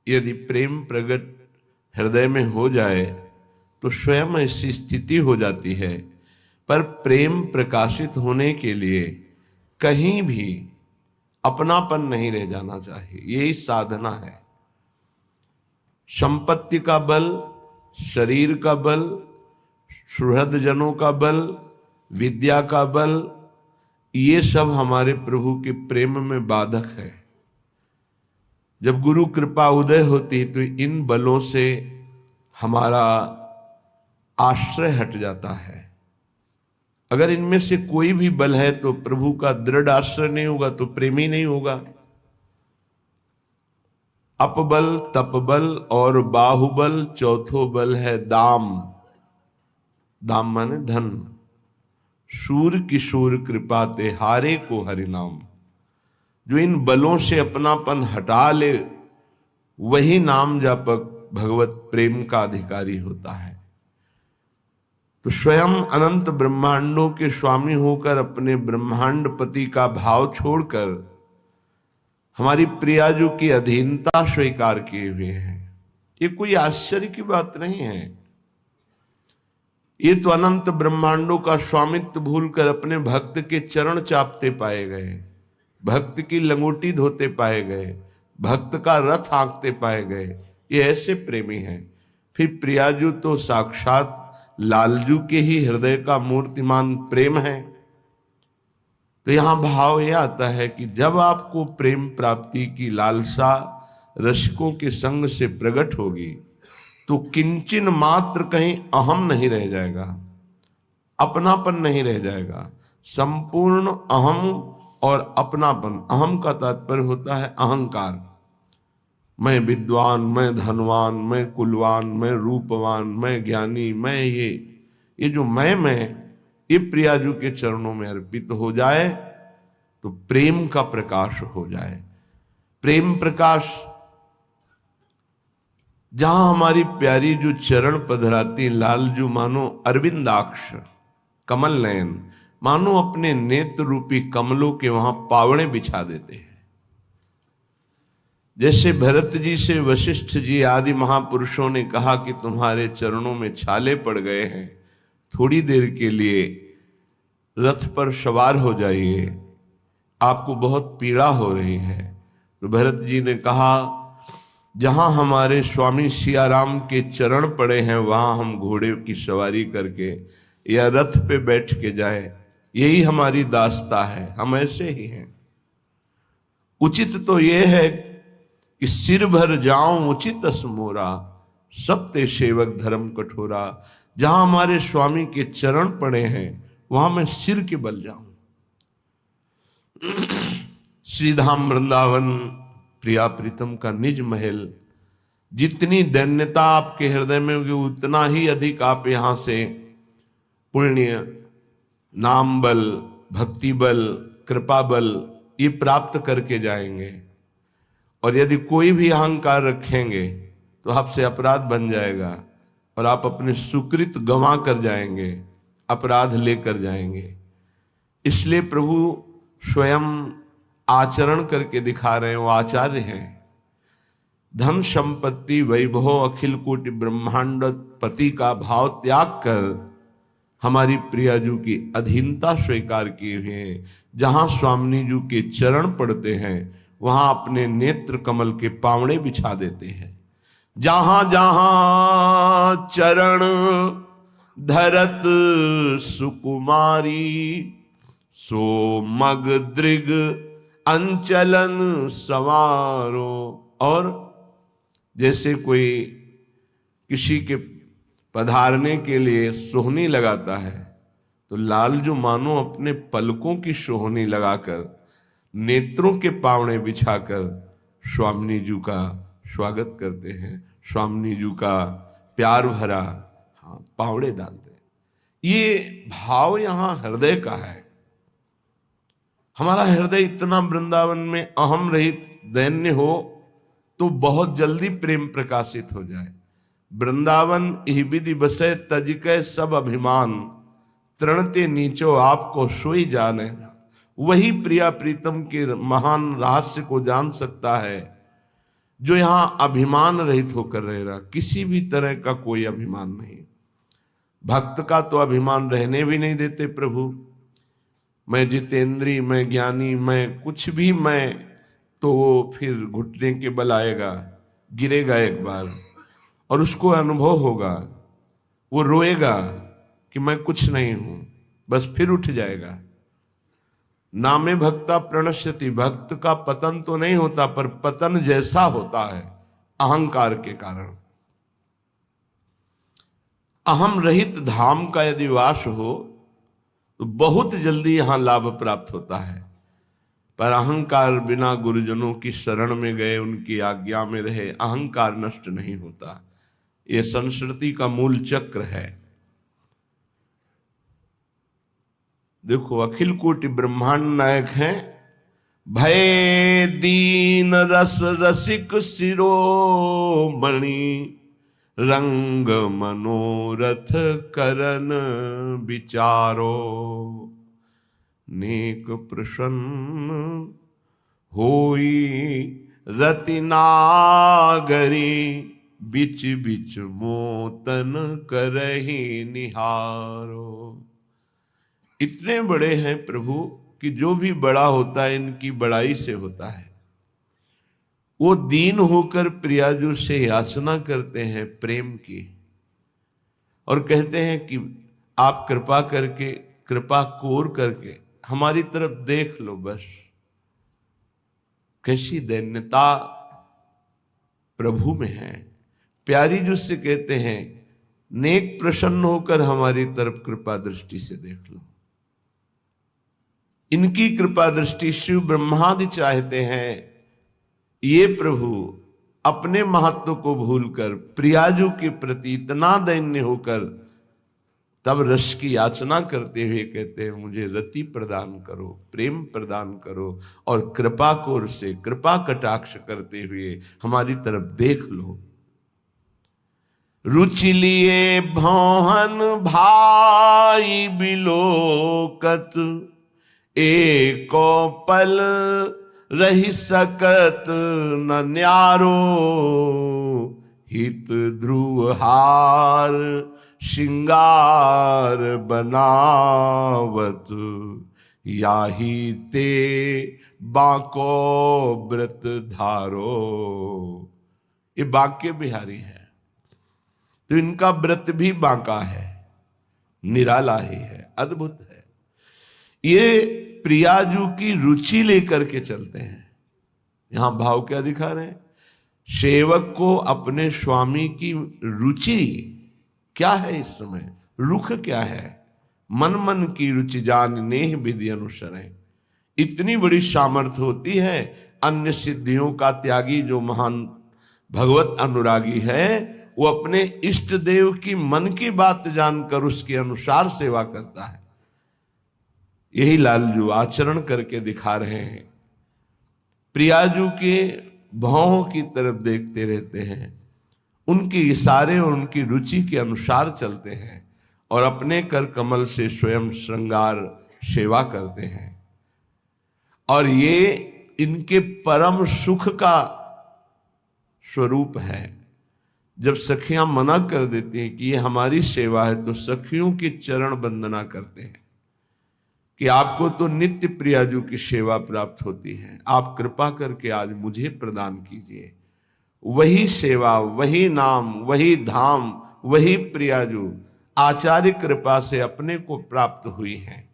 यदि प्रेम प्रकट हृदय में हो जाए तो स्वयं ऐसी स्थिति हो जाती है। पर प्रेम प्रकाशित होने के लिए कहीं भी अपनापन नहीं रह जाना चाहिए, यही साधना है। संपत्ति का बल, शरीर का बल, सुहृदजनों का बल, विद्या का बल, ये सब हमारे प्रभु के प्रेम में बाधक है। जब गुरु कृपा उदय होती तो इन बलों से हमारा आश्रय हट जाता है। अगर इनमें से कोई भी बल है तो प्रभु का दृढ़ आश्रय नहीं होगा तो प्रेम ही नहीं होगा। अपबल, तपबल और बाहुबल, चौथो बल है दाम। दाम माने धन। शूर किशोर कृपा ते हारे को हरिनाम। जो इन बलों से अपनापन हटा ले वही नाम जापक भगवत प्रेम का अधिकारी होता है। तो स्वयं अनंत ब्रह्मांडों के स्वामी होकर अपने ब्रह्मांड पति का भाव छोड़कर हमारी प्रियाजू की अधीनता स्वीकार किए हुए हैं। ये कोई आश्चर्य की बात नहीं है। ये तो अनंत ब्रह्मांडों का स्वामित्व भूलकर अपने भक्त के चरण चापते पाए गए, भक्त की लंगोटी धोते पाए गए, भक्त का रथ हाँकते पाए गए। ये ऐसे प्रेमी हैं। फिर प्रियाजू तो साक्षात लालजू के ही हृदय का मूर्तिमान प्रेम है। तो यहां भाव यह आता है कि जब आपको प्रेम प्राप्ति की लालसा रसिकों के संग से प्रकट होगी तो किंचिन मात्र कहीं अहम नहीं रह जाएगा, अपनापन नहीं रह जाएगा। संपूर्ण अहम और अपनापन, अहम का तात्पर्य होता है अहंकार। मैं विद्वान, मैं धनवान, मैं कुलवान, मैं रूपवान, मैं ज्ञानी, मैं ये जो मैं ये प्रियाजू के चरणों में अर्पित हो जाए तो प्रेम का प्रकाश हो जाए। प्रेम प्रकाश जहां हमारी प्यारी जो चरण पधराती लालजू मानो अरविंदाक्ष कमल नयन, मानो अपने नेत्र रूपी कमलों के वहां पावड़े बिछा देते हैं। जैसे भरत जी से वशिष्ठ जी आदि महापुरुषों ने कहा कि तुम्हारे चरणों में छाले पड़ गए हैं, थोड़ी देर के लिए रथ पर सवार हो जाइए, आपको बहुत पीड़ा हो रही है। तो भरत जी ने कहा जहां हमारे स्वामी सियाराम के चरण पड़े हैं वहां हम घोड़े की सवारी करके या रथ पे बैठ के जाए, यही हमारी दास्ता है। हम ऐसे ही हैं। उचित तो यह है कि सिर भर जाऊं उचित असमोरा, सब ते सेवक धर्म कठोरा। जहां हमारे स्वामी के चरण पड़े हैं वहां मैं सिर के बल जाऊं। श्रीधाम वृंदावन प्रिया प्रीतम का निज महल, जितनी दैन्यता आपके हृदय में होगी उतना ही अधिक आप यहां से पुण्य, नाम बल, भक्ति बल, कृपा बल ये प्राप्त करके जाएंगे। और यदि कोई भी अहंकार रखेंगे तो आपसे अपराध बन जाएगा और आप अपने सुकृत गंवा कर जाएंगे, अपराध लेकर जाएंगे। इसलिए प्रभु स्वयं आचरण करके दिखा रहे हैं, वो आचार्य हैं। धन संपत्ति वैभव अखिल कोटि ब्रह्मांड पति का भाव त्याग कर हमारी प्रियाजू की अधीनता स्वीकार किए हुए हैं। जहां स्वामिनी जू के चरण पड़ते हैं वहां अपने नेत्र कमल के पावड़े बिछा देते हैं। जहां जहां चरण धरत सुकुमारी, सो मग दृग अंचलन सवारो। और जैसे कोई किसी के पधारने के लिए सोहनी लगाता है तो लालजू मानो अपने पलकों की सोहनी लगाकर नेत्रों के पावड़े बिछाकर स्वामिनी जू का स्वागत करते हैं, स्वामिनी जू का प्यार भरा पावड़े डालते हैं। ये भाव यहां हृदय का है। हमारा हृदय इतना वृंदावन में अहम रहित दैन्य हो तो बहुत जल्दी प्रेम प्रकाशित हो जाए। वृंदावन इह विधि बसे तजिकै सब अभिमान, तृणते नीचो आपको सोई जाने। वही प्रिया प्रीतम के महान रहस्य को जान सकता है जो यहां अभिमान रहित होकर रह रहा, किसी भी तरह का कोई अभिमान नहीं। भक्त का तो अभिमान रहने भी नहीं देते प्रभु। मैं जितेंद्री, मैं ज्ञानी, मैं कुछ भी, मैं, तो वो फिर घुटने के बल आएगा, गिरेगा एक बार और उसको अनुभव होगा, वो रोएगा कि मैं कुछ नहीं हूं, बस फिर उठ जाएगा। नामे भक्ता प्रणश्यति, भक्त का पतन तो नहीं होता पर पतन जैसा होता है अहंकार के कारण। अहम रहित धाम का यदि वास हो तो बहुत जल्दी यहां लाभ प्राप्त होता है, पर अहंकार बिना गुरुजनों की शरण में गए, उनकी आज्ञा में रहे, अहंकार नष्ट नहीं होता। यह संस्कृति का मूल चक्र है। देखो, अखिल कोटि ब्रह्मांड नायक हैं, भय दीन रस रसिक शिरोमणि, रंग मनोरथ करन विचारो, नेक प्रसन्न होई रति नागरी, बिच बिच मोतन करहि निहारो। इतने बड़े हैं प्रभु कि जो भी बड़ा होता है इनकी बड़ाई से होता है। वो दीन होकर प्रियाजू से याचना करते हैं प्रेम की, और कहते हैं कि आप कृपा करके, कृपा कोर करके हमारी तरफ देख लो बस। कैसी दैन्यता प्रभु में है। प्यारी जी से कहते हैं, नेक प्रसन्न होकर हमारी तरफ कृपा दृष्टि से देख लो। इनकी कृपा दृष्टि शिव ब्रह्मादि चाहते हैं। ये प्रभु अपने महत्व को भूलकर प्रियाजू के प्रति इतना दैन्य होकर तब रस की याचना करते हुए कहते हैं, मुझे रति प्रदान करो, प्रेम प्रदान करो, और कृपा कोर से कृपा कटाक्ष करते हुए हमारी तरफ देख लो। रुचि लिए भौहन भाई बिलोकत, एको पल रही सकत न न्यारो, हित ध्रुव हार श्रृंगार बनावत, याही ते बांको व्रत धारो। ये बांके बिहारी है, तो इनका व्रत भी बांका है, निराला ही है, अद्भुत है। ये प्रियाजू की रुचि लेकर के चलते हैं। यहां भाव क्या दिखा रहे हैं? सेवक को अपने स्वामी की रुचि क्या है, इस समय रुख क्या है? मन मन की रुचि जान नेह विधि अनुसरें। इतनी बड़ी सामर्थ्य होती है। अन्य सिद्धियों का त्यागी जो महान भगवत अनुरागी है, वो अपने इष्ट देव की मन की बात जानकर उसके अनुसार सेवा करता है। यही लालजू आचरण करके दिखा रहे हैं। प्रियाजू के भावों की तरफ देखते रहते हैं, उनके इशारे और उनकी रुचि के अनुसार चलते हैं, और अपने कर कमल से स्वयं श्रृंगार सेवा करते हैं। और ये इनके परम सुख का स्वरूप है। जब सखियां मना कर देती हैं कि ये हमारी सेवा है, तो सखियों की चरण वंदना करते हैं कि आपको तो नित्य प्रियाजू की सेवा प्राप्त होती है, आप कृपा करके आज मुझे प्रदान कीजिए। वही सेवा, वही नाम, वही धाम, वही प्रियाजू आचार्य कृपा से अपने को प्राप्त हुई है।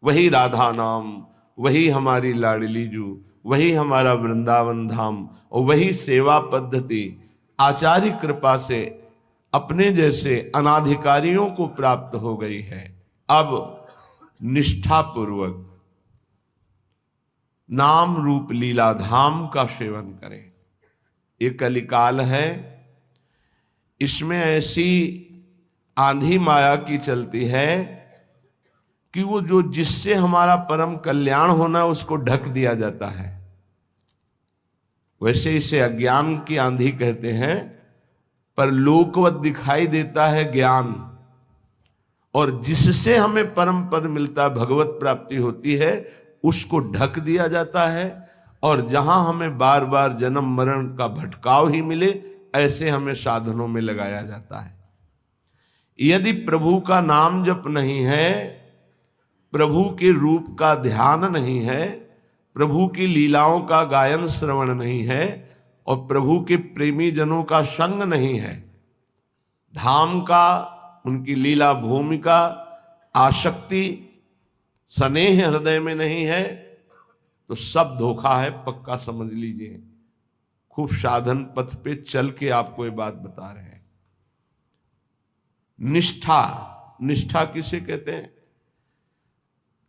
वही राधा नाम, वही हमारी लाडली जू, वही हमारा वृंदावन धाम, और वही सेवा पद्धति आचार्य कृपा से अपने जैसे अनाधिकारियों को प्राप्त हो गई है। अब निष्ठापूर्वक नाम रूप लीला धाम का सेवन करें। ये कलिकाल है, इसमें ऐसी आंधी माया की चलती है कि वो जो जिससे हमारा परम कल्याण होना है उसको ढक दिया जाता है। वैसे इसे अज्ञान की आंधी कहते हैं, पर लोकवत दिखाई देता है ज्ञान, और जिससे हमें परम पद मिलता, भगवत प्राप्ति होती है, उसको ढक दिया जाता है और जहां हमें बार बार जन्म मरण का भटकाव ही मिले, ऐसे हमें साधनों में लगाया जाता है। यदि प्रभु का नाम जप नहीं है, प्रभु के रूप का ध्यान नहीं है, प्रभु की लीलाओं का गायन श्रवण नहीं है और प्रभु के प्रेमी जनों का संग नहीं है, धाम का, उनकी लीला भूमि का आसक्ति स्नेह हृदय में नहीं है, तो सब धोखा है, पक्का समझ लीजिए। खूब साधन पथ पे चल के आपको ये बात बता रहे हैं। निष्ठा, निष्ठा किसे कहते हैं?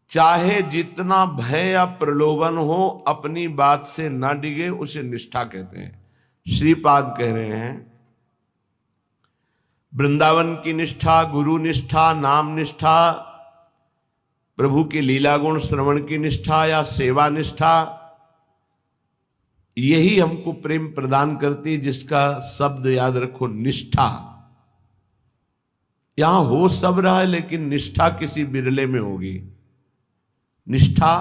चाहे जितना भय या प्रलोभन हो, अपनी बात से ना डिगे, उसे निष्ठा कहते हैं। श्रीपाद कह रहे हैं, वृंदावन की निष्ठा, गुरु निष्ठा, नाम निष्ठा, प्रभु के लीला गुण श्रवण की निष्ठा या सेवा निष्ठा, यही हमको प्रेम प्रदान करती, जिसका शब्द याद रखो, निष्ठा। यहां हो सब रहा है, लेकिन निष्ठा किसी बिरले में होगी। निष्ठा,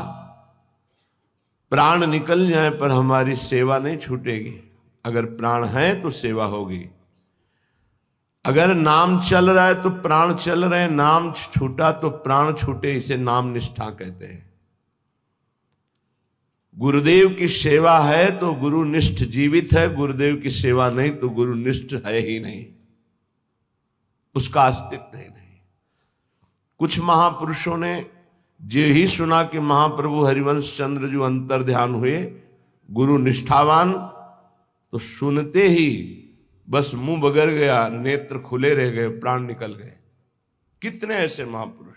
प्राण निकल जाए पर हमारी सेवा नहीं छूटेगी। अगर प्राण है तो सेवा होगी। अगर नाम चल रहा है तो प्राण चल रहे हैं, नाम छूटा तो प्राण छूटे, इसे नाम निष्ठा कहते हैं। गुरुदेव की सेवा है तो गुरुनिष्ठ जीवित है, गुरुदेव की सेवा नहीं तो गुरुनिष्ठ है ही नहीं, उसका अस्तित्व ही नहीं। कुछ महापुरुषों ने जे ही सुना कि महाप्रभु हरिवंश चंद्र जो अंतर ध्यान हुए गुरु निष्ठावान, तो सुनते ही बस मुंह बगर गया, नेत्र खुले रह गए, प्राण निकल गए। कितने ऐसे महापुरुष।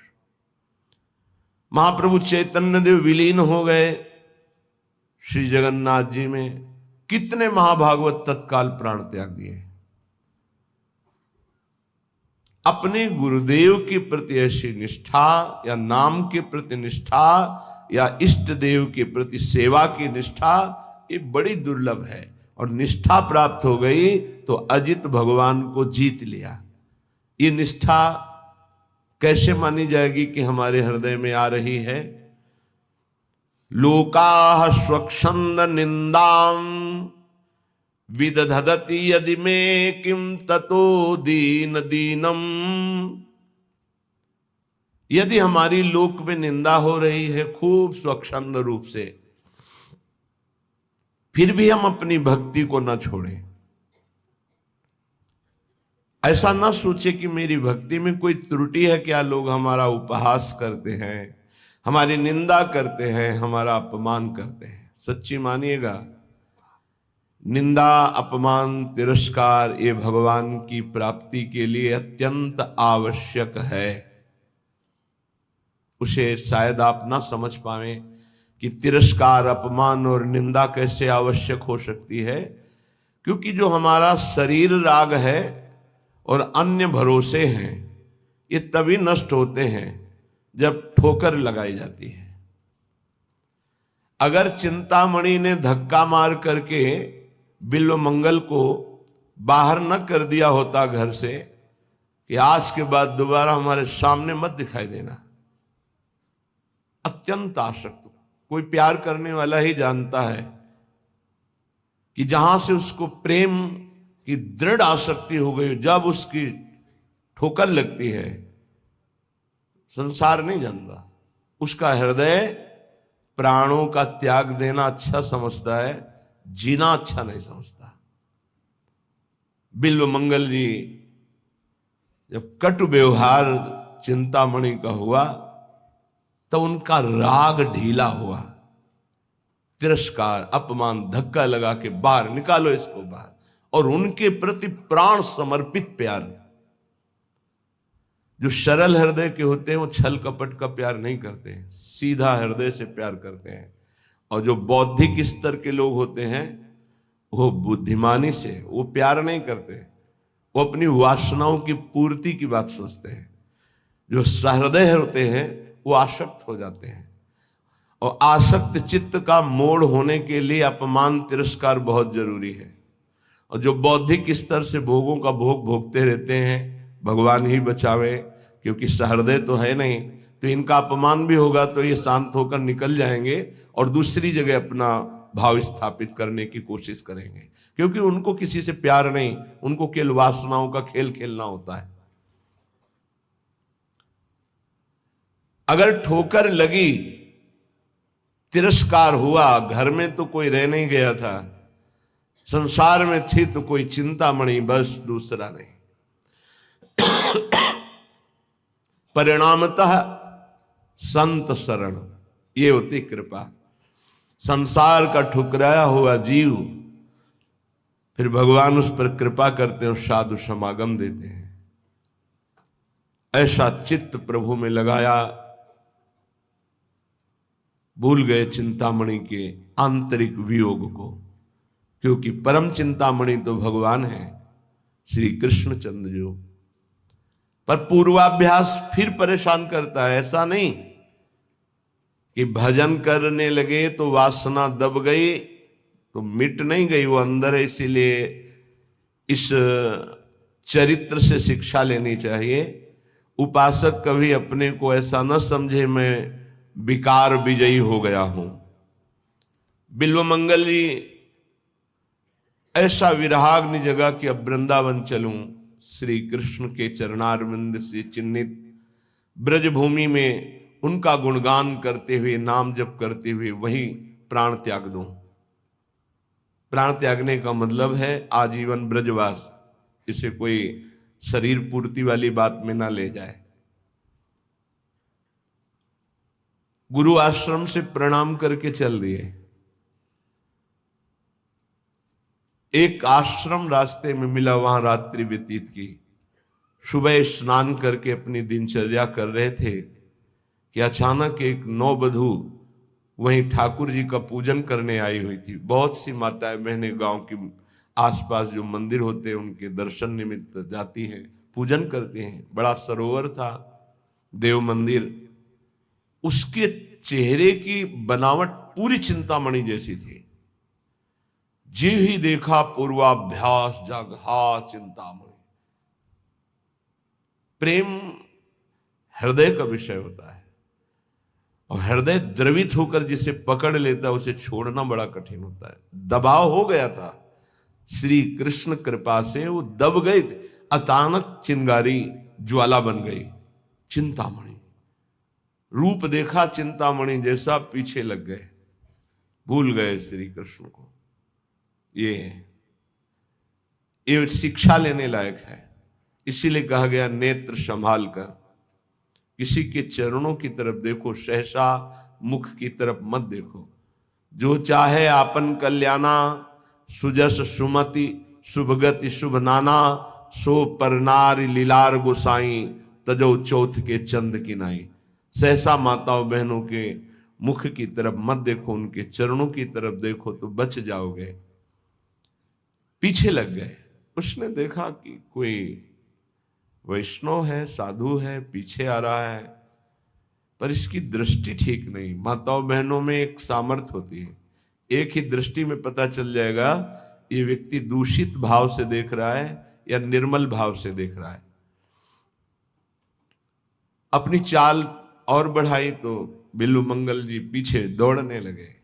महाप्रभु चैतन्य देव विलीन हो गए श्री जगन्नाथ जी में, कितने महाभागवत तत्काल प्राण त्याग दिए। अपने गुरुदेव के प्रति ऐसी निष्ठा या नाम के प्रति निष्ठा या इष्ट देव के प्रति सेवा की निष्ठा, ये बड़ी दुर्लभ है। और निष्ठा प्राप्त हो गई तो अजित भगवान को जीत लिया। ये निष्ठा कैसे मानी जाएगी कि हमारे हृदय में आ रही है? लोकाः स्वच्छंद निंदाम विदधति यदि में किम ततो दीन दीनम। यदि हमारी लोक में निंदा हो रही है खूब स्वच्छंद रूप से, फिर भी हम अपनी भक्ति को न छोड़ें। ऐसा ना सोचे कि मेरी भक्ति में कोई त्रुटि है क्या, लोग हमारा उपहास करते हैं, हमारी निंदा करते हैं, हमारा अपमान करते हैं। सच्ची मानिएगा, निंदा, अपमान, तिरस्कार ये भगवान की प्राप्ति के लिए अत्यंत आवश्यक है। उसे शायद आप ना समझ पाएं कि तिरस्कार, अपमान और निंदा कैसे आवश्यक हो सकती है, क्योंकि जो हमारा शरीर राग है और अन्य भरोसे हैं, ये तभी नष्ट होते हैं जब ठोकर लगाई जाती है। अगर चिंतामणि ने धक्का मार करके बिल्व मंगल को बाहर न कर दिया होता घर से कि आज के बाद दोबारा हमारे सामने मत दिखाई देना, अत्यंत आसक्त, कोई प्यार करने वाला ही जानता है कि जहां से उसको प्रेम की दृढ़ आसक्ति हो गई, जब उसकी ठोकर लगती है, संसार नहीं जानता। उसका हृदय प्राणों का त्याग देना अच्छा समझता है, जीना अच्छा नहीं समझता। बिल्व मंगल जी जब कटु व्यवहार चिंतामणि का हुआ तो उनका राग ढीला हुआ। तिरस्कार, अपमान, धक्का लगा के बाहर निकालो इसको बाहर, और उनके प्रति प्राण समर्पित प्यार। जो सरल हृदय के होते हैं वो छल कपट का प्यार नहीं करते हैं, सीधा हृदय से प्यार करते हैं। और जो बौद्धिक स्तर के लोग होते हैं वो बुद्धिमानी से वो प्यार नहीं करते, वो अपनी वासनाओं की पूर्ति की बात सोचते हैं। जो सहृदय होते हैं वो आसक्त हो जाते हैं, और आसक्त चित्त का मोड़ होने के लिए अपमान, तिरस्कार बहुत जरूरी है। और जो बौद्धिक स्तर से भोगों का भोग भोगते रहते हैं, भगवान ही बचावे, क्योंकि सहृदय तो है नहीं, तो इनका अपमान भी होगा तो ये शांत होकर निकल जाएंगे और दूसरी जगह अपना भाव स्थापित करने की कोशिश करेंगे, क्योंकि उनको किसी से प्यार नहीं, उनको केवल वासनाओं का खेल खेलना होता है। अगर ठोकर लगी, तिरस्कार हुआ, घर में तो कोई रह नहीं गया था, संसार में थी तो कोई चिंतामणि, बस दूसरा नहीं। परिणामतः संत शरण, ये होती कृपा। संसार का ठुकराया हुआ जीव, फिर भगवान उस पर कृपा करते हैं और साधु समागम देते हैं। ऐसा चित्त प्रभु में लगाया, भूल गए चिंतामणि के आंतरिक वियोग को, क्योंकि परम चिंतामणि तो भगवान है, श्री कृष्णचंद्र जो। पर पूर्वाभ्यास फिर परेशान करता है। ऐसा नहीं कि भजन करने लगे तो वासना दब गई तो मिट नहीं गई, वो अंदर है। इसीलिए इस चरित्र से शिक्षा लेनी चाहिए। उपासक कभी अपने को ऐसा न समझे मैं विकार विजयी हो गया हूं। बिल्वमंगल जी ऐसा विराग्नि जगह कि अब वृंदावन चलूं, श्री कृष्ण के चरणारविंद से चिन्हित ब्रजभूमि में उनका गुणगान करते हुए, नाम जप करते हुए वहीं प्राण त्याग दूं। प्राण त्यागने का मतलब है आजीवन ब्रजवास। इसे कोई शरीर पूर्ति वाली बात में ना ले जाए। गुरु आश्रम से प्रणाम करके चल दिए। एक आश्रम रास्ते में मिला, वहां रात्रि व्यतीत की। सुबह स्नान करके अपनी दिनचर्या कर रहे थे कि अचानक एक नौवधू वहीं ठाकुर जी का पूजन करने आई हुई थी। बहुत सी माताएं बहनें गांव के आसपास जो मंदिर होते हैं उनके दर्शन निमित्त जाती हैं, पूजन करते हैं। बड़ा सरोवर था, देव मंदिर। उसके चेहरे की बनावट पूरी चिंतामणि जैसी थी। जी ही देखा पूर्वाभ्यास जागा चिंतामणि। प्रेम हृदय का विषय होता है, और हृदय द्रवित होकर जिसे पकड़ लेता है उसे छोड़ना बड़ा कठिन होता है। दबाव हो गया था, श्री कृष्ण कृपा से वो दब गए थे। अचानक चिंगारी ज्वाला बन गई। चिंतामणि रूप देखा चिंतामणि जैसा, पीछे लग गए, भूल गए श्री कृष्ण को। ये शिक्षा लेने लायक है। इसीलिए कहा गया नेत्र संभाल कर किसी के चरणों की तरफ देखो, सहसा मुख की तरफ मत देखो। जो चाहे आपन कल्याणा, सुजस सुमति शुभगति शुभ नाना, सो परनारी लीलार गोसाई, तजो चौथ के चंद की नाई। सहसा माताओं बहनों के मुख की तरफ मत देखो, उनके चरणों की तरफ देखो तो बच जाओगे। पीछे लग गए। उसने देखा कि कोई वैष्णव है, साधु है, पीछे आ रहा है, पर इसकी दृष्टि ठीक नहीं। माताओं बहनों में एक सामर्थ्य होती है, एक ही दृष्टि में पता चल जाएगा ये व्यक्ति दूषित भाव से देख रहा है या निर्मल भाव से देख रहा है। अपनी चाल और बढ़ाई तो बिल्वमंगल जी पीछे दौड़ने लगे।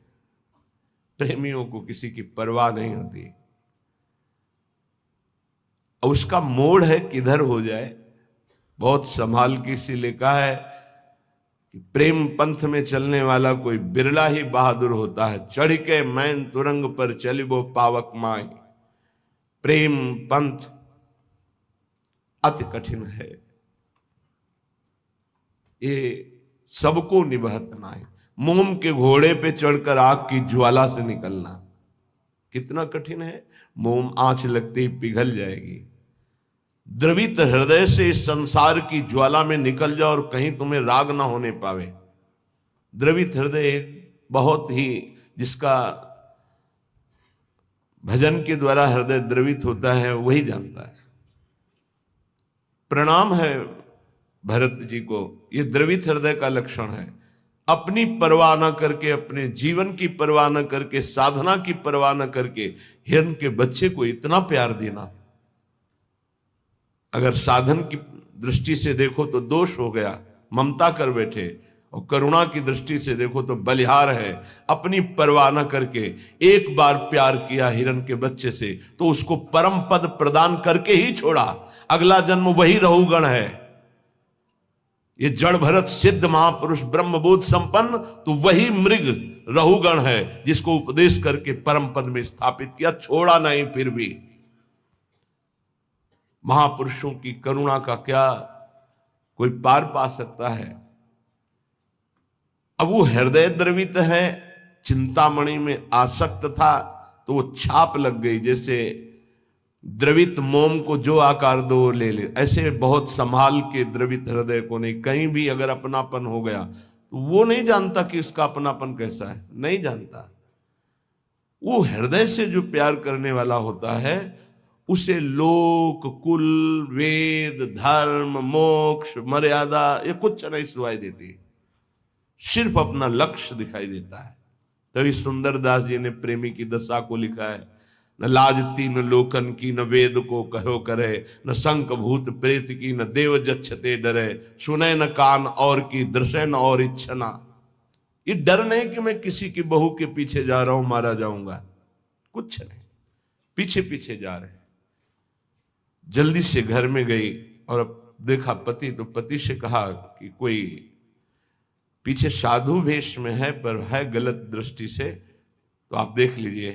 प्रेमियों को किसी की परवाह नहीं होती। उसका मोड़ है किधर हो जाए, बहुत संभाल के इसीलिए कहा है कि प्रेम पंथ में चलने वाला कोई बिरला ही बहादुर होता है। चढ़ के मैन तुरंग पर चलिबो पावक माई। प्रेम पंथ अति कठिन है, ये सबको निभत नाई। मोम के घोड़े पे चढ़कर आग की ज्वाला से निकलना कितना कठिन है। मोम आंच लगते ही पिघल जाएगी। द्रवित हृदय से इस संसार की ज्वाला में निकल जाओ और कहीं तुम्हें राग ना होने पावे। द्रवित हृदय बहुत ही, जिसका भजन के द्वारा हृदय द्रवित होता है वही जानता है। प्रणाम है भरत जी को, यह द्रवित हृदय का लक्षण है। अपनी परवाह न करके, अपने जीवन की परवाह न करके, साधना की परवाह न करके हिरण के बच्चे को इतना प्यार देना। अगर साधन की दृष्टि से देखो तो दोष हो गया, ममता कर बैठे, और करुणा की दृष्टि से देखो तो बलिहार है, अपनी परवाह न करके एक बार प्यार किया हिरण के बच्चे से तो उसको परम पद प्रदान करके ही छोड़ा। अगला जन्म वही रहुगण है, ये जड़ भरत सिद्ध महापुरुष ब्रह्मबोध संपन्न तो वही मृग रहुगण है जिसको उपदेश करके परम पद में स्थापित किया, छोड़ा नहीं। फिर भी महापुरुषों की करुणा का क्या कोई पार पा सकता है? अब वो हृदय द्रवित है, चिंतामणि में आसक्त था तो वो छाप लग गई, जैसे द्रवित मोम को जो आकार दो वो ले ले, ऐसे बहुत संभाल के द्रवित हृदय को नहीं। कहीं भी अगर अपनापन हो गया तो वो नहीं जानता कि इसका अपनापन कैसा है, नहीं जानता। वो हृदय से जो प्यार करने वाला होता है उसे लोक कुल वेद धर्म मोक्ष मर्यादा ये कुछ नहीं सुनाई देती, सिर्फ अपना लक्ष्य दिखाई देता है। तभी सुंदरदास जी ने प्रेमी की दशा को लिखा है, न लाजती न लोकन की न वेद को कहो करे, न शंख भूत प्रेत की न देव जच्छते डरे, सुने न कान और की दृश्य न और इच्छना। ये डर नहीं कि मैं किसी की बहू के पीछे जा रहा हूं मारा जाऊंगा, कुछ नहीं, पीछे पीछे जा रहे। जल्दी से घर में गई और अब देखा पति, तो पति से कहा कि कोई पीछे साधु वेश में है पर है गलत दृष्टि से, तो आप देख लीजिए।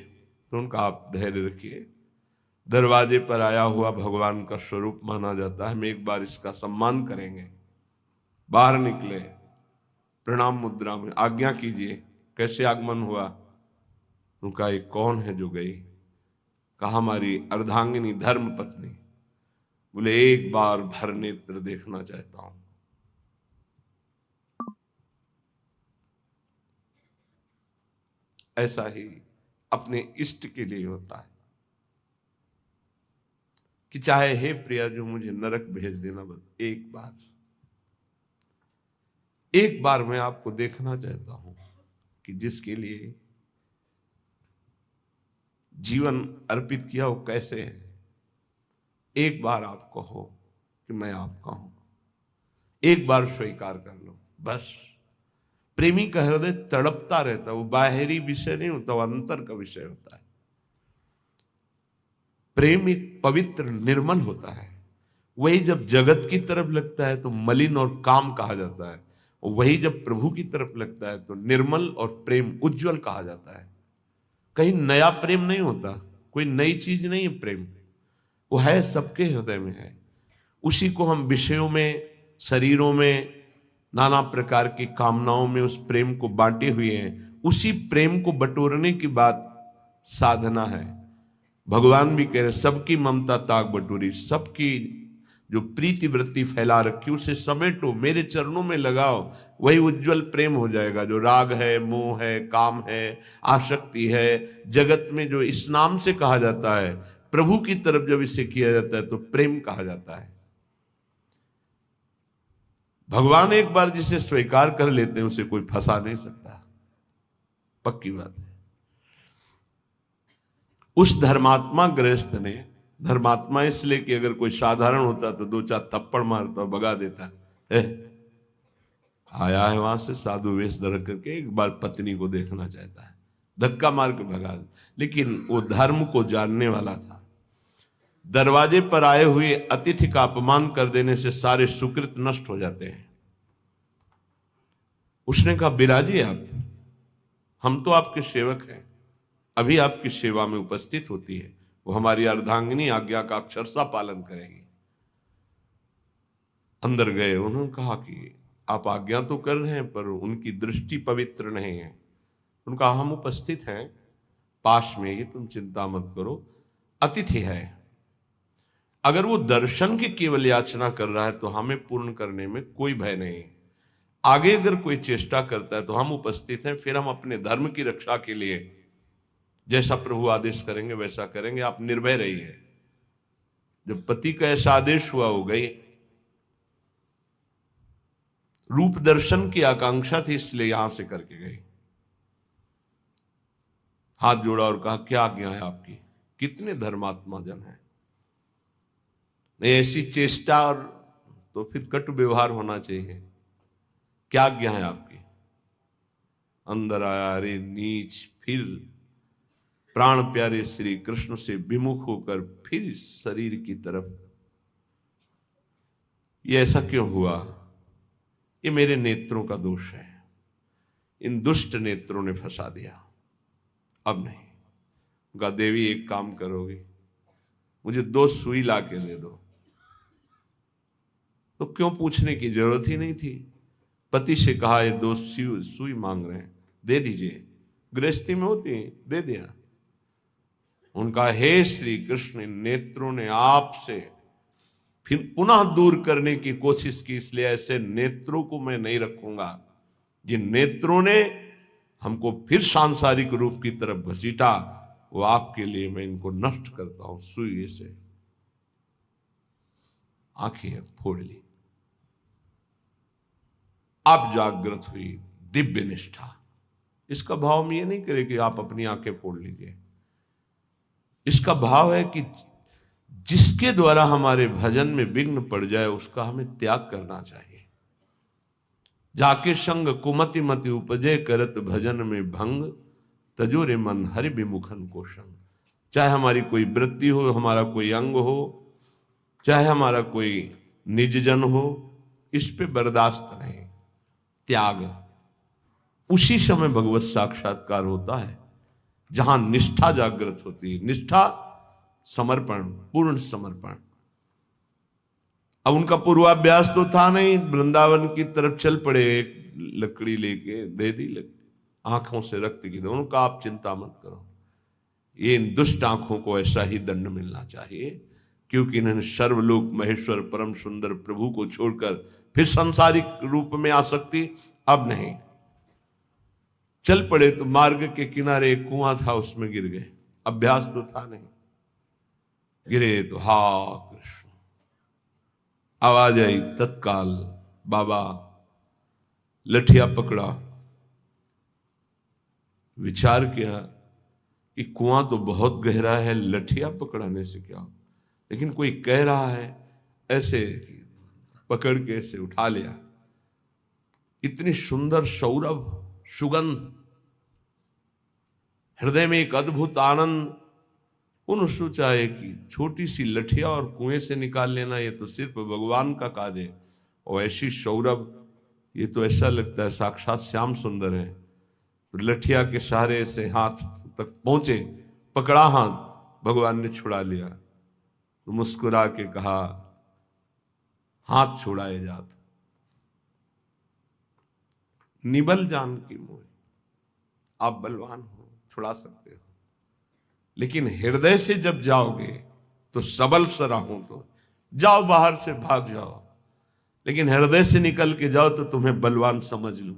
तो उनका आप धैर्य रखिए, दरवाजे पर आया हुआ भगवान का स्वरूप माना जाता है, हम एक बार इसका सम्मान करेंगे। बाहर निकले, प्रणाम मुद्रा में, आज्ञा कीजिए, कैसे आगमन हुआ? उनका एक कौन है जो गई? कहा हमारी अर्धांगिनी धर्म पत्नी। बोले एक बार भर नेत्र देखना चाहता हूं। ऐसा ही अपने इष्ट के लिए होता है कि चाहे हे प्रिया जो मुझे नरक भेज देना, बस एक बार मैं आपको देखना चाहता हूं कि जिसके लिए जीवन अर्पित किया वो कैसे है। एक बार आप कहो कि मैं आपका हूं, एक बार स्वीकार कर लो बस। प्रेमी का हृदय तड़पता रहता है, वो बाहरी विषय नहीं होता, वो अंतर का विषय होता है। प्रेम एक पवित्र निर्मल होता है, वही जब जगत की तरफ लगता है तो मलिन और काम कहा जाता है, और वही जब प्रभु की तरफ लगता है तो निर्मल और प्रेम उज्जवल कहा जाता है। कहीं नया प्रेम नहीं होता, कोई नई चीज नहीं है प्रेम, वो है सबके हृदय में है। उसी को हम विषयों में, शरीरों में, नाना प्रकार की कामनाओं में उस प्रेम को बांटे हुए हैं। उसी प्रेम को बटोरने की बात साधना है। भगवान भी कह रहे सबकी ममता ताक बटोरी, सबकी जो प्रीति वृत्ति फैला रखी उसे समेटो, मेरे चरणों में लगाओ, वही उज्जवल प्रेम हो जाएगा। जो राग है, मोह है, काम है, आसक्ति है, जगत में जो इस नाम से कहा जाता है, प्रभु की तरफ जब इसे किया जाता है तो प्रेम कहा जाता है। भगवान एक बार जिसे स्वीकार कर लेते हैं उसे कोई फंसा नहीं सकता, पक्की बात है। उस धर्मात्मा गृहस्थ ने, धर्मात्मा इसलिए कि अगर कोई साधारण होता तो दो चार थप्पड़ मारता और भगा देता, आया है वहां से साधु वेश धर करके, एक बार पत्नी को देखना चाहता है, धक्का मार के भगा दे। लेकिन वो धर्म को जानने वाला था। दरवाजे पर आए हुए अतिथि का अपमान कर देने से सारे सुकृत नष्ट हो जाते हैं। उसने कहा बिराजिए आप, हम तो आपके सेवक हैं, अभी आपकी सेवा में उपस्थित होती है, वो हमारी अर्धांगिनी आज्ञा का अक्षरशः पालन करेगी। अंदर गए, उन्होंने कहा कि आप आज्ञा तो कर रहे हैं पर उनकी दृष्टि पवित्र नहीं है। उनका हम उपस्थित हैं पास में ही, तुम चिंता मत करो, अतिथि है। अगर वो दर्शन की केवल याचना कर रहा है तो हमें पूर्ण करने में कोई भय नहीं। आगे अगर कोई चेष्टा करता है तो हम उपस्थित हैं, फिर हम अपने धर्म की रक्षा के लिए जैसा प्रभु आदेश करेंगे वैसा करेंगे, आप निर्भय रहिए। जब पति का ऐसा आदेश हुआ, हो गई। रूप दर्शन की आकांक्षा थी इसलिए यहां से करके गई। हाथ जोड़ा और कहा क्या आज्ञा है आपकी? कितने धर्मात्मा जन हैं, नहीं ऐसी चेष्टा और तो फिर कटु व्यवहार होना चाहिए। क्या आज्ञा है आपकी? अंदर आया, अरे नीच, फिर प्राण प्यारे श्री कृष्ण से विमुख होकर फिर इस शरीर की तरफ। ये ऐसा क्यों हुआ? ये मेरे नेत्रों का दोष है, इन दुष्ट नेत्रों ने फंसा दिया। अब नहीं। कहा देवी एक काम करोगी, मुझे 2 सुई ला के दे दो। तो क्यों पूछने की जरूरत ही नहीं थी। पति से कहा ये 2 सुई मांग रहे हैं, दे दीजिए, गृहस्थी में होती है, दे दिया। उनका हे श्री कृष्ण, नेत्रों ने आपसे फिर पुनः दूर करने की कोशिश की, इसलिए ऐसे नेत्रों को मैं नहीं रखूंगा। जिन नेत्रों ने हमको फिर सांसारिक रूप की तरफ घसीटा, वो आपके लिए मैं इनको नष्ट करता हूं सुई से। आंखें फोड़ ली। आप जागृत हुई दिव्य निष्ठा। इसका भाव हम ये नहीं करें कि आप अपनी आंखें फोड़ लीजिए। इसका भाव है कि जिसके द्वारा हमारे भजन में विघ्न पड़ जाए उसका हमें त्याग करना चाहिए। जाके संग कुमति मति उपजे, करत भजन में भंग, तजोरे मन हरि विमुखन को संग। चाहे हमारी कोई वृत्ति हो, हमारा कोई अंग हो, चाहे हमारा कोई निजजन हो, इस पे बर्दाश्त नहीं, त्याग। उसी समय भगवत साक्षात्कार होता है जहां निष्ठा जागृत होती है। निष्ठा, समर्पण, पूर्ण समर्पण। अब उनका पूर्वाभ्यास तो था नहीं, वृंदावन की तरफ चल पड़े, एक लकड़ी लेके दे दी, आंखों से रक्त की दो। उनका आप चिंता मत करो, ये इन दुष्ट आंखों को ऐसा ही दंड मिलना चाहिए, क्योंकि इन्होंने सर्वलोक महेश्वर परम सुंदर प्रभु को छोड़कर फिर सांसारिक रूप में आसक्ति। अब नहीं। चल पड़े तो मार्ग के किनारे एक कुआं था, उसमें गिर गए। अभ्यास तो था नहीं, गिरे तो हा कृष्ण, आवाज आई तत्काल। बाबा लठिया पकड़ा, विचार किया कि कुआं तो बहुत गहरा है, लठिया पकड़ाने से क्या हो, लेकिन कोई कह रहा है, ऐसे पकड़ के ऐसे उठा लिया। इतनी सुंदर सौरभ सुगंध, हृदय में एक अद्भुत आनंद। उन्होंने सोचा है कि छोटी सी लठिया और कुएं से निकाल लेना, ये तो सिर्फ भगवान का कार्य है। और ऐसी सौरभ, ये तो ऐसा लगता है साक्षात श्याम सुंदर है। तो लठिया के सहारे से हाथ तक पहुंचे, पकड़ा हाथ, भगवान ने छुड़ा लिया। तो मुस्कुरा के कहा, हाथ छुड़ाए जात निबल जान की मोह। आप बलवान हो, छुड़ा सकते हो, लेकिन हृदय से जब जाओगे तो सबल सराहूं तो जाओ, बाहर से भाग जाओ, लेकिन हृदय से निकल के जाओ तो तुम्हें बलवान समझ लूं।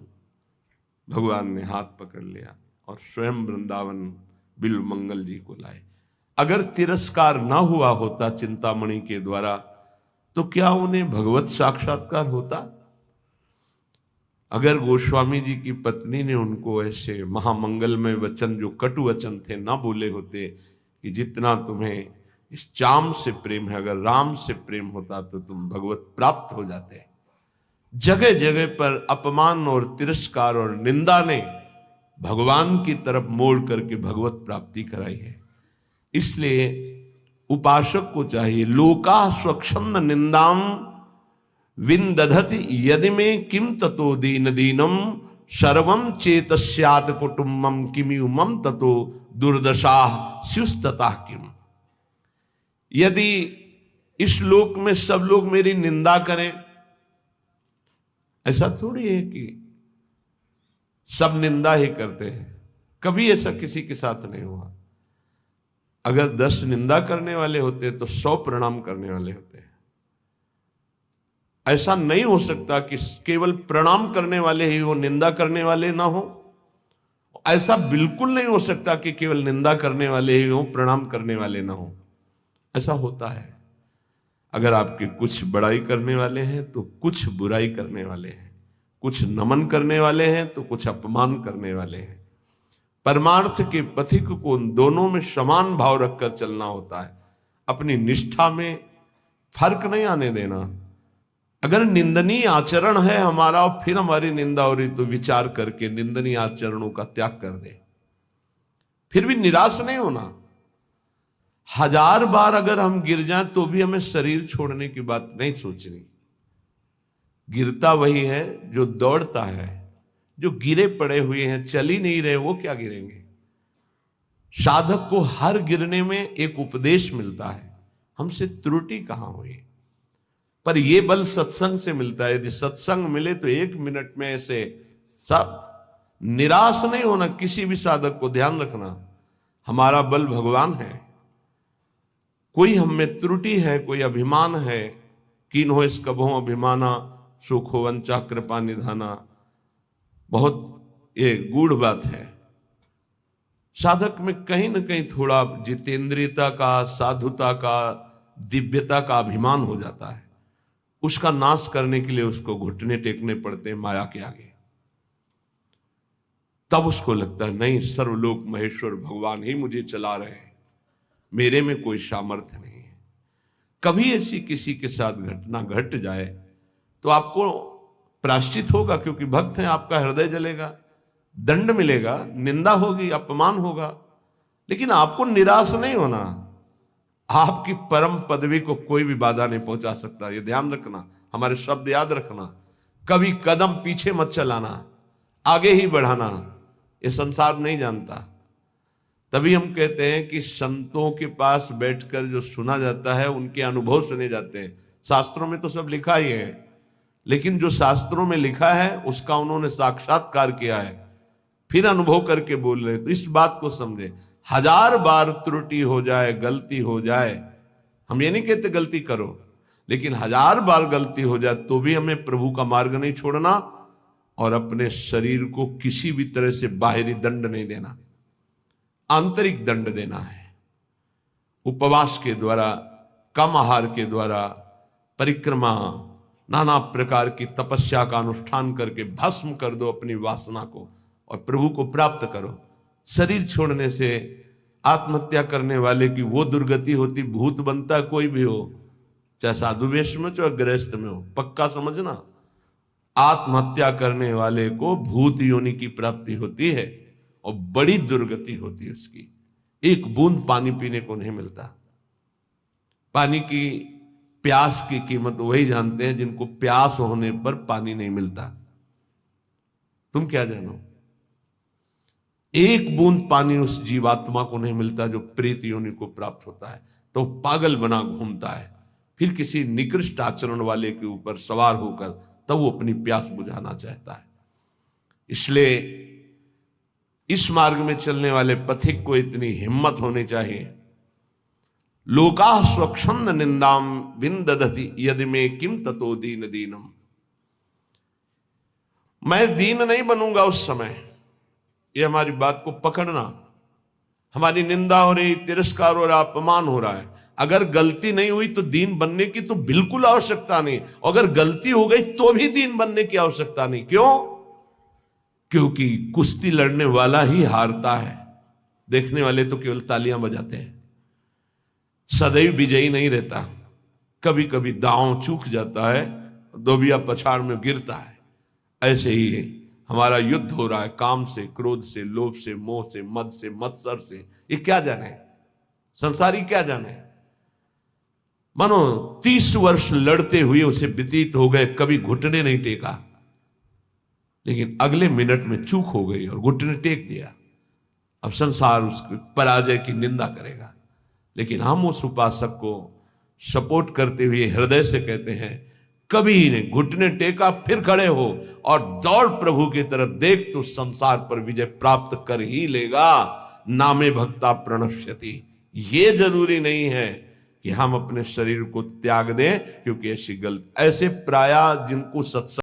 भगवान ने हाथ पकड़ लिया और स्वयं वृंदावन बिल्व मंगल जी को लाए। अगर तिरस्कार ना हुआ होता चिंतामणि के द्वारा, तो क्या उन्हें भगवत साक्षात्कार होता? अगर गोस्वामी जी की पत्नी ने उनको ऐसे महामंगलमय वचन, जो कटु वचन थे, ना बोले होते कि जितना तुम्हें इस चाम से प्रेम है, अगर राम से प्रेम होता तो तुम भगवत प्राप्त हो जाते। जगह जगह पर अपमान और तिरस्कार और निंदा ने भगवान की तरफ मोड़ करके भगवत प्राप्ति कराई है। इसलिए उपासक को चाहिए, लोका स्वच्छंद निंदाम विंदधति यदि में किम ततो दीन दीनम सर्वम चेतस्यात कुटुंबम किमु मम ततो दुर्दशा स्युस्तता किम। यदि इस लोक में सब लोग मेरी निंदा करें, ऐसा थोड़ी है कि सब निंदा ही करते हैं, कभी ऐसा किसी के साथ नहीं हुआ। अगर 10 निंदा करने वाले होते तो 100 प्रणाम करने वाले होते हैं। ऐसा नहीं हो सकता कि केवल प्रणाम करने वाले ही वो, निंदा करने वाले ना हो। ऐसा बिल्कुल नहीं हो सकता कि केवल निंदा करने वाले ही हो, प्रणाम करने वाले ना हो। ऐसा होता है। अगर आपके कुछ बड़ाई करने वाले हैं तो कुछ बुराई करने वाले हैं, कुछ नमन करने वाले हैं तो कुछ अपमान करने वाले हैं। परमार्थ के पथिक को उन दोनों में समान भाव रखकर चलना होता है। अपनी निष्ठा में फर्क नहीं आने देना। अगर निंदनीय आचरण है हमारा और फिर हमारी निंदा हो रही तो विचार करके निंदनीय आचरणों का त्याग कर दे। फिर भी निराश नहीं होना। 1000 बार अगर हम गिर जाएं तो भी हमें शरीर छोड़ने की बात नहीं सोचनी। गिरता वही है जो दौड़ता है। जो गिरे पड़े हुए हैं, चल ही नहीं रहे, वो क्या गिरेंगे। साधक को हर गिरने में एक उपदेश मिलता है, हमसे त्रुटि कहां हुई। पर यह बल सत्संग से मिलता है। यदि सत्संग मिले तो 1 मिनट में ऐसे सब। निराश नहीं होना किसी भी साधक को। ध्यान रखना, हमारा बल भगवान है। कोई हम में त्रुटि है, कोई अभिमान है, कीन हो इस कभो अभिमाना सुखो वंचा कृपा निधाना, बहुत ये गूढ़ बात है। साधक में कहीं ना कहीं थोड़ा जितेंद्रियता का, साधुता का, दिव्यता का अभिमान हो जाता है। उसका नाश करने के लिए उसको घुटने टेकने पड़ते हैं माया के आगे। तब उसको लगता है नहीं, सर्वलोक महेश्वर भगवान ही मुझे चला रहे हैं, मेरे में कोई सामर्थ्य नहीं है। कभी ऐसी किसी के साथ घटना घट जाए तो आपको प्रायश्चित होगा, क्योंकि भक्त हैं, आपका हृदय जलेगा, दंड मिलेगा, निंदा होगी, अपमान होगा। लेकिन आपको निराश नहीं होना। आपकी परम पदवी को कोई भी बाधा नहीं पहुंचा सकता। ये ध्यान रखना, हमारे शब्द याद रखना। कभी कदम पीछे मत चलाना, आगे ही बढ़ाना। ये संसार नहीं जानता। तभी हम कहते हैं कि संतों के पास बैठकर जो सुना जाता है उनके अनुभव सुने जाते हैं। शास्त्रों में तो सब लिखा ही है, लेकिन जो शास्त्रों में लिखा है उसका उन्होंने साक्षात्कार किया है, फिर अनुभव करके बोल रहे। तो इस बात को समझे। 1000 बार त्रुटि हो जाए, गलती हो जाए, हम ये नहीं कहते गलती करो, लेकिन 1000 बार गलती हो जाए तो भी हमें प्रभु का मार्ग नहीं छोड़ना और अपने शरीर को किसी भी तरह से बाहरी दंड नहीं देना, आंतरिक दंड देना है। उपवास के द्वारा, कम आहार के द्वारा, परिक्रमा, नाना प्रकार की तपस्या का अनुष्ठान करके भस्म कर दो अपनी वासना को और प्रभु को प्राप्त करो। शरीर छोड़ने से आत्महत्या करने वाले की वो दुर्गति होती, भूत बनता कोई भी हो, चाहे साधु वेश में चाहे गृहस्थ में हो। पक्का समझना, आत्महत्या करने वाले को भूत योनि की प्राप्ति होती है और बड़ी दुर्गति होती है उसकी। एक बूंद पानी पीने को नहीं मिलता। पानी की प्यास की कीमत वही जानते हैं जिनको प्यास होने पर पानी नहीं मिलता। तुम क्या जानो, एक बूंद पानी उस जीवात्मा को नहीं मिलता जो प्रेत योनि को प्राप्त होता है, तो पागल बना घूमता है। फिर किसी निकृष्ट आचरण वाले के ऊपर सवार होकर तब वो अपनी प्यास बुझाना चाहता है। इसलिए इस मार्ग में चलने वाले पथिक को इतनी हिम्मत होनी चाहिए। लोका स्वच्छंद निंदाम विंदधति यदि में किम ततो दीन दीनम। मैं दीन नहीं बनूंगा उस समय। ये हमारी बात को पकड़ना। हमारी निंदा हो रही, तिरस्कार हो रहा, अपमान हो रहा है, अगर गलती नहीं हुई तो दीन बनने की तो बिल्कुल आवश्यकता नहीं। अगर गलती हो गई तो भी दीन बनने की आवश्यकता नहीं। क्यों? क्योंकि कुश्ती लड़ने वाला ही हारता है, देखने वाले तो केवल तालियां बजाते हैं। सदैव विजयी नहीं रहता, कभी कभी दांव चूक जाता है, दोबिया पछाड़ में गिरता है। ऐसे ही है, हमारा युद्ध हो रहा है काम से, क्रोध से, लोभ से, मोह से, मद से, मत्सर से। ये क्या जाने, संसारी क्या जाने। मानो 30 वर्ष लड़ते हुए उसे व्यतीत हो गए, कभी घुटने नहीं टेका, लेकिन अगले मिनट में चूक हो गई और घुटने टेक दिया। अब संसार उसकी पराजय की निंदा करेगा, लेकिन हम उस उपासक को सपोर्ट करते हुए हृदय से कहते हैं, कभी नहीं घुटने टेका, फिर खड़े हो और दौड़ प्रभु की तरफ देख, तो संसार पर विजय प्राप्त कर ही लेगा। नामे भक्ता प्रणश्यति। ये जरूरी नहीं है कि हम अपने शरीर को त्याग दें, क्योंकि ऐसी गलत, ऐसे प्राय जिनको सत्संग